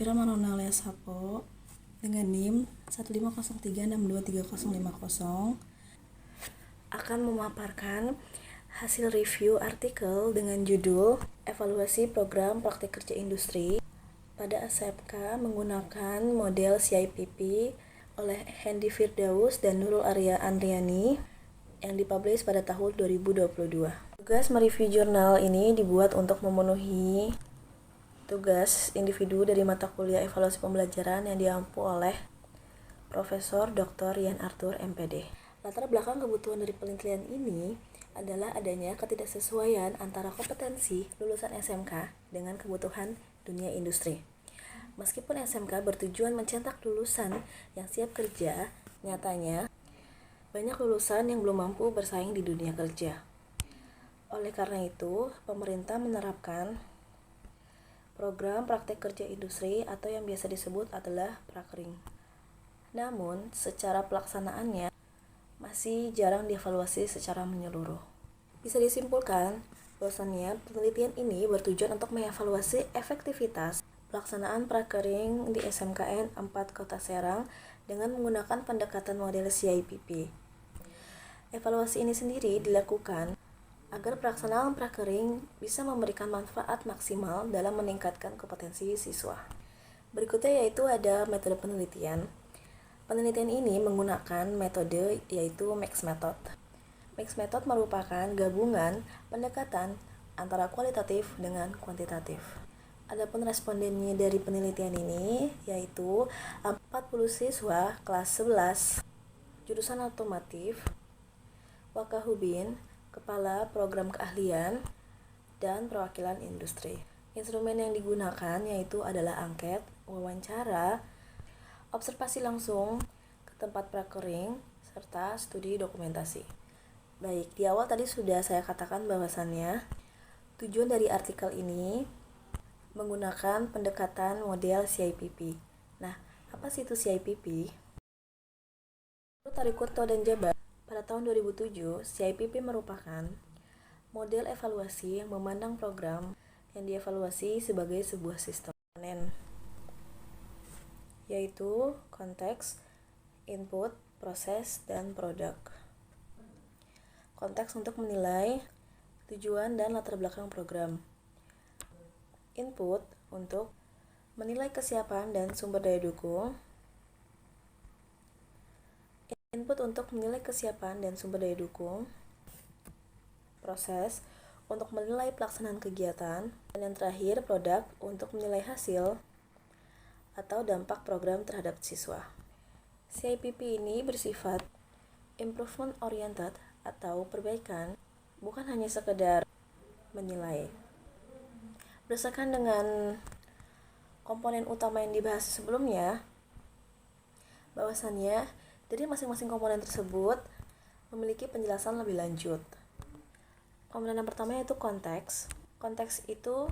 Safira Manonalia Sapo dengan NIM 150362350 akan memaparkan hasil review artikel dengan judul Evaluasi Program Praktik Kerja Industri pada SMK menggunakan model CIPP oleh Hendy Firdaus dan Nurul Arya Andriani yang dipublish pada tahun 2022. Tugas mereview jurnal ini dibuat untuk memenuhi tugas individu dari mata kuliah evaluasi pembelajaran yang diampu oleh Profesor Dr. Yan Arthur MPD. Latar belakang kebutuhan dari penelitian ini adalah adanya ketidaksesuaian antara kompetensi lulusan SMK dengan kebutuhan dunia industri. Meskipun SMK bertujuan mencetak lulusan yang siap kerja, nyatanya banyak lulusan yang belum mampu bersaing di dunia kerja. Oleh karena itu, pemerintah menerapkan program praktek kerja industri atau yang biasa disebut adalah Prakering. Namun, secara pelaksanaannya masih jarang dievaluasi secara menyeluruh. Bisa disimpulkan bahwasannya penelitian ini bertujuan untuk mengevaluasi efektivitas pelaksanaan Prakering di SMKN 4 Kota Serang dengan menggunakan pendekatan model CIPP. Evaluasi ini sendiri dilakukan agar pelaksanaan Prakering bisa memberikan manfaat maksimal dalam meningkatkan kompetensi siswa. Berikutnya yaitu ada metode penelitian. Penelitian ini menggunakan metode yaitu Max Method. Max Method merupakan gabungan pendekatan antara kualitatif dengan kuantitatif. Adapun respondennya dari penelitian ini yaitu 40 siswa kelas 11 jurusan otomotif, Wakahubin, Kepala Program Keahlian, dan Perwakilan Industri. Instrumen yang digunakan yaitu adalah angket, wawancara, observasi langsung ke tempat Prakering, serta studi dokumentasi. Baik, di awal tadi sudah saya katakan bahwasannya tujuan dari artikel ini menggunakan pendekatan model CIPP. Nah, apa sih itu CIPP? Menurut Tarikuto dan Jabar, pada tahun 2007, CIPP merupakan model evaluasi yang memandang program yang dievaluasi sebagai sebuah sistem komponen, yaitu konteks, input, proses, dan produk. Konteks untuk menilai tujuan dan latar belakang program. Input untuk menilai kesiapan dan sumber daya dukung. Input untuk menilai kesiapan dan sumber daya dukung, proses untuk menilai pelaksanaan kegiatan, dan yang terakhir produk untuk menilai hasil atau dampak program terhadap siswa. CIPP ini bersifat improvement oriented atau perbaikan, bukan hanya sekedar menilai. Berdasarkan dengan komponen utama yang dibahas sebelumnya, bahwasannya dari masing-masing komponen tersebut memiliki penjelasan lebih lanjut. Komponen yang pertama yaitu konteks. Konteks itu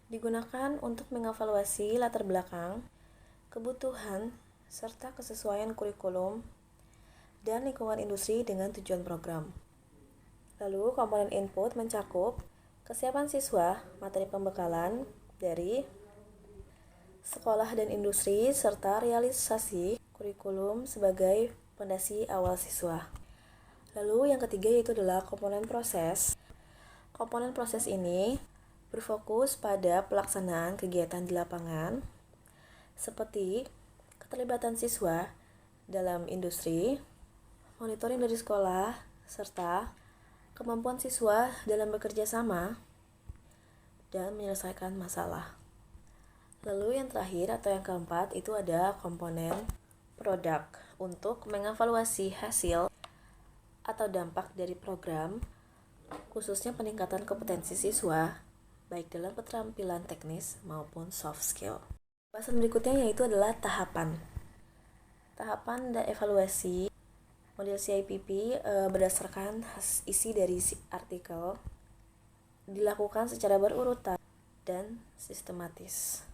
digunakan untuk mengevaluasi latar belakang, kebutuhan, serta kesesuaian kurikulum dan lingkungan industri dengan tujuan program. Lalu komponen input mencakup kesiapan siswa, materi pembekalan dari sekolah dan industri, serta realisasi kurikulum sebagai fondasi awal siswa. Lalu yang ketiga yaitu adalah komponen proses. Komponen proses ini berfokus pada pelaksanaan kegiatan di lapangan seperti keterlibatan siswa dalam industri, monitoring dari sekolah, serta kemampuan siswa dalam bekerja sama dan menyelesaikan masalah. Lalu yang terakhir atau yang keempat itu ada komponen produk untuk mengevaluasi hasil atau dampak dari program, khususnya peningkatan kompetensi siswa, baik dalam keterampilan teknis maupun soft skill. Bahasan berikutnya yaitu adalah tahapan. Tahapan dan evaluasi model CIPP berdasarkan isi dari artikel dilakukan secara berurutan dan sistematis.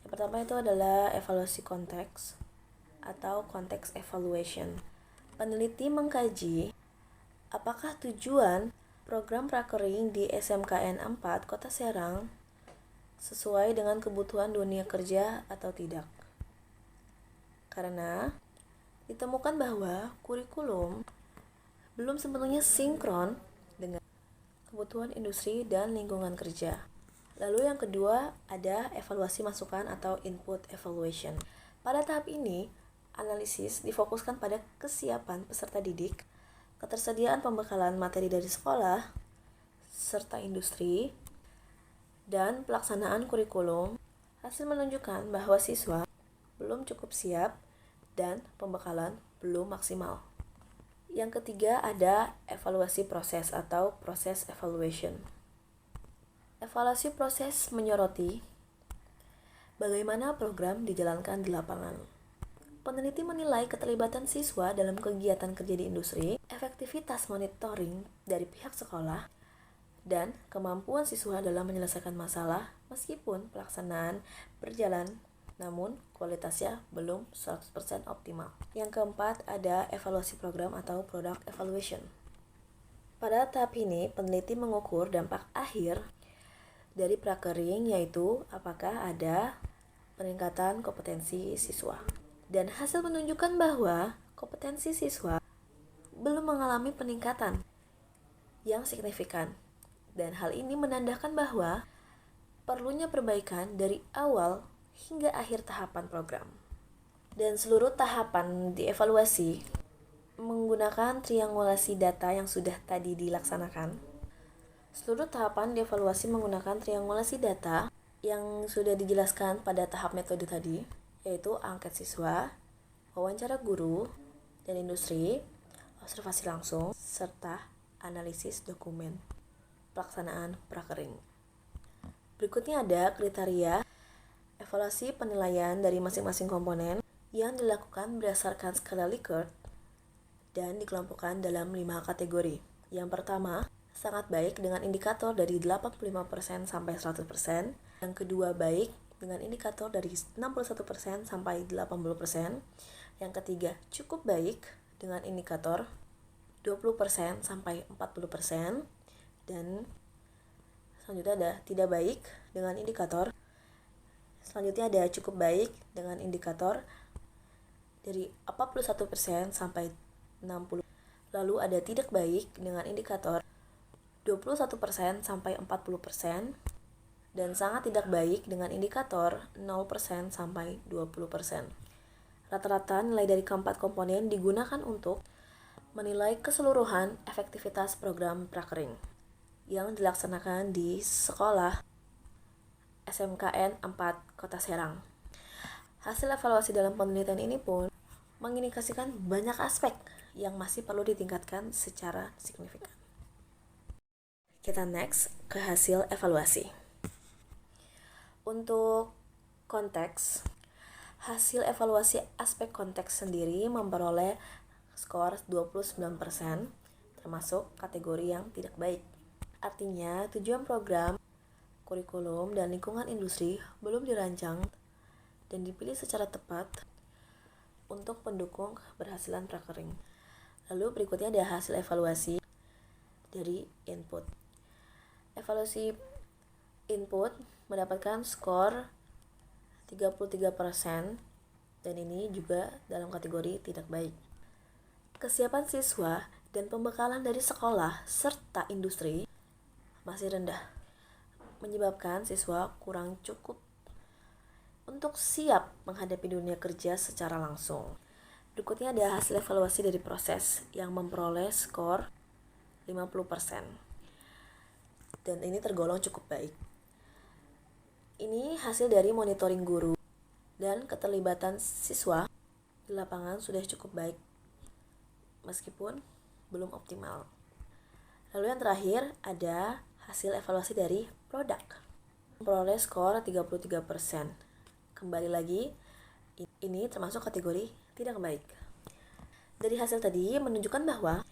Yang pertama itu adalah evaluasi konteks atau konteks evaluation. Peneliti mengkaji apakah tujuan program Prakering di SMKN 4 Kota Serang sesuai dengan kebutuhan dunia kerja atau tidak. Karena ditemukan bahwa kurikulum belum sepenuhnya sinkron dengan kebutuhan industri dan lingkungan kerja. Lalu yang kedua ada evaluasi masukan atau input evaluation. Pada tahap ini, analisis difokuskan pada kesiapan peserta didik, ketersediaan pembekalan materi dari sekolah, serta industri, dan pelaksanaan kurikulum. Hasil menunjukkan bahwa siswa belum cukup siap dan pembekalan belum maksimal. Yang ketiga ada evaluasi proses atau proses evaluation. Evaluasi proses menyoroti bagaimana program dijalankan di lapangan. Peneliti menilai keterlibatan siswa dalam kegiatan kerja di industri, efektivitas monitoring dari pihak sekolah, dan kemampuan siswa dalam menyelesaikan masalah meskipun pelaksanaan berjalan namun kualitasnya belum 100% optimal. Yang keempat ada evaluasi program atau product evaluation. Pada tahap ini, peneliti mengukur dampak akhir dari prakering, yaitu apakah ada peningkatan kompetensi siswa. Dan hasil menunjukkan bahwa kompetensi siswa belum mengalami peningkatan yang signifikan. Dan hal ini menandakan bahwa perlunya perbaikan dari awal hingga akhir tahapan program. Dan seluruh tahapan dievaluasi menggunakan triangulasi data yang sudah tadi dilaksanakan. Seluruh tahapan dievaluasi menggunakan triangulasi data yang sudah dijelaskan pada tahap metode tadi, yaitu angket siswa, wawancara guru dan industri, observasi langsung, serta analisis dokumen pelaksanaan prakering. Berikutnya ada kriteria evaluasi penilaian dari masing-masing komponen yang dilakukan berdasarkan skala Likert dan dikelompokkan dalam 5 kategori. Yang pertama, sangat baik dengan indikator dari 85% sampai 100%. Yang kedua, baik dengan indikator dari 61% sampai 80%. Yang ketiga, cukup baik dengan indikator 20% sampai 40%. Dan selanjutnya ada tidak baik dengan indikator. Selanjutnya ada cukup baik dengan indikator dari 41% sampai 60%. Lalu ada tidak baik dengan indikator 21% sampai 40%. Dan sangat tidak baik dengan indikator 0% sampai 20%. Rata-rata nilai dari keempat komponen digunakan untuk menilai keseluruhan efektivitas program prakering yang dilaksanakan di sekolah SMKN 4 Kota Serang. Hasil evaluasi dalam penelitian ini pun mengindikasikan banyak aspek yang masih perlu ditingkatkan secara signifikan. Kita next ke hasil evaluasi. Untuk konteks, hasil evaluasi aspek konteks sendiri memperoleh skor 29%, termasuk kategori yang tidak baik. Artinya, tujuan program, kurikulum, dan lingkungan industri belum dirancang dan dipilih secara tepat untuk pendukung keberhasilan prakering. Lalu berikutnya ada hasil evaluasi dari input. Evaluasi input mendapatkan skor 33% dan ini juga dalam kategori tidak baik. Kesiapan siswa dan pembekalan dari sekolah serta industri masih rendah, menyebabkan siswa kurang cukup untuk siap menghadapi dunia kerja secara langsung. Berikutnya ada hasil evaluasi dari proses yang memperoleh skor 50%. Dan ini tergolong cukup baik. Ini hasil dari monitoring guru dan keterlibatan siswa di lapangan sudah cukup baik, meskipun belum optimal. Lalu yang terakhir ada hasil evaluasi dari produk. Memperoleh skor 33%. Kembali lagi, ini termasuk kategori tidak baik. Dari hasil tadi menunjukkan bahwa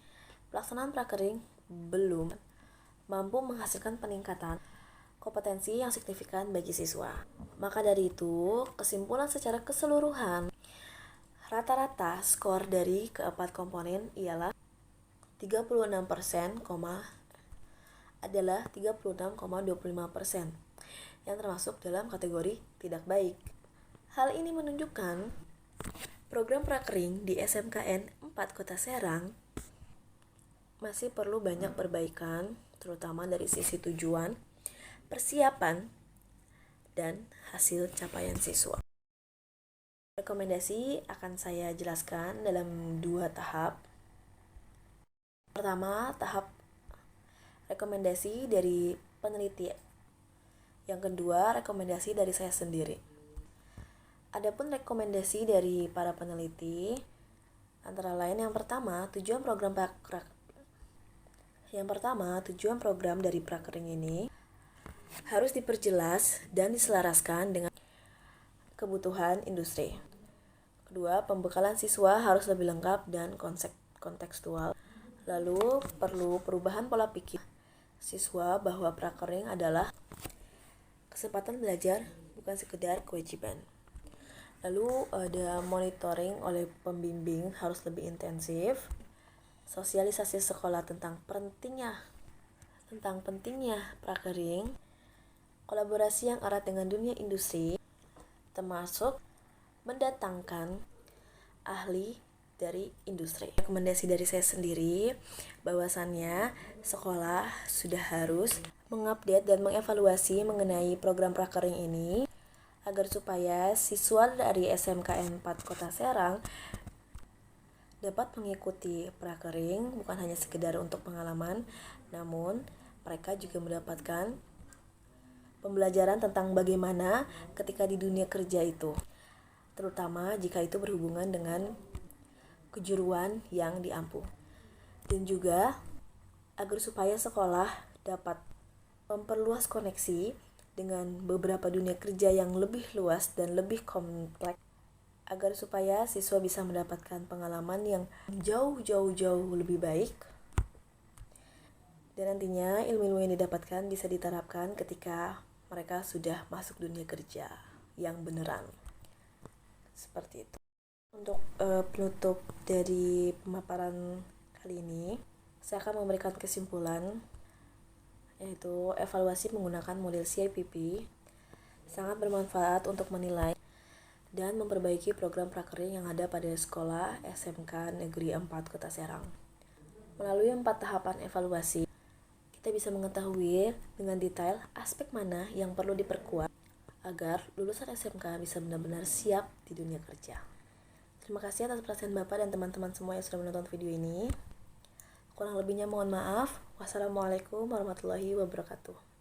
pelaksanaan prakering belum mampu menghasilkan peningkatan kompetensi yang signifikan bagi siswa. Maka dari itu, kesimpulan secara keseluruhan, rata-rata skor dari keempat komponen ialah 36%, adalah 36,25%. yang termasuk dalam kategori tidak baik. Hal ini menunjukkan program prakering di SMKN 4 Kota Serang masih perlu banyak perbaikan, terutama dari sisi tujuan, persiapan, dan hasil capaian siswa. Rekomendasi akan saya jelaskan dalam 2 tahap. Pertama, tahap rekomendasi dari peneliti. Yang kedua, rekomendasi dari saya sendiri. Adapun rekomendasi dari para peneliti, antara lain yang pertama, tujuan program dari prakering ini harus diperjelas dan diselaraskan dengan kebutuhan industri. Kedua, pembekalan siswa harus lebih lengkap dan kontekstual. Lalu, perlu perubahan pola pikir siswa bahwa prakering adalah kesempatan belajar, bukan sekedar kewajiban. Lalu, ada monitoring oleh pembimbing harus lebih intensif. Sosialisasi sekolah tentang pentingnya prakering, kolaborasi yang erat dengan dunia industri, termasuk mendatangkan ahli dari industri. Rekomendasi dari saya sendiri, bahwasannya sekolah sudah harus mengupdate dan mengevaluasi mengenai program prakering ini agar supaya siswa dari SMKN 4 Kota Serang dapat mengikuti prakering bukan hanya sekedar untuk pengalaman, namun mereka juga mendapatkan pembelajaran tentang bagaimana ketika di dunia kerja itu, terutama jika itu berhubungan dengan kejuruan yang diampu. Dan juga agar supaya sekolah dapat memperluas koneksi dengan beberapa dunia kerja yang lebih luas dan lebih kompleks, agar supaya siswa bisa mendapatkan pengalaman yang jauh lebih baik, dan nantinya ilmu-ilmu yang didapatkan bisa diterapkan ketika mereka sudah masuk dunia kerja yang beneran. Seperti itu. Untuk penutup dari pemaparan kali ini, saya akan memberikan kesimpulan, yaitu evaluasi menggunakan model CIPP sangat bermanfaat untuk menilai dan memperbaiki program prakering yang ada pada sekolah SMK Negeri 4 Kota Serang. Melalui 4 tahapan evaluasi, kita bisa mengetahui dengan detail aspek mana yang perlu diperkuat agar lulusan SMK bisa benar-benar siap di dunia kerja. Terima kasih atas perhatian Bapak dan teman-teman semua yang sudah menonton video ini. Kurang lebihnya mohon maaf. Wassalamualaikum warahmatullahi wabarakatuh.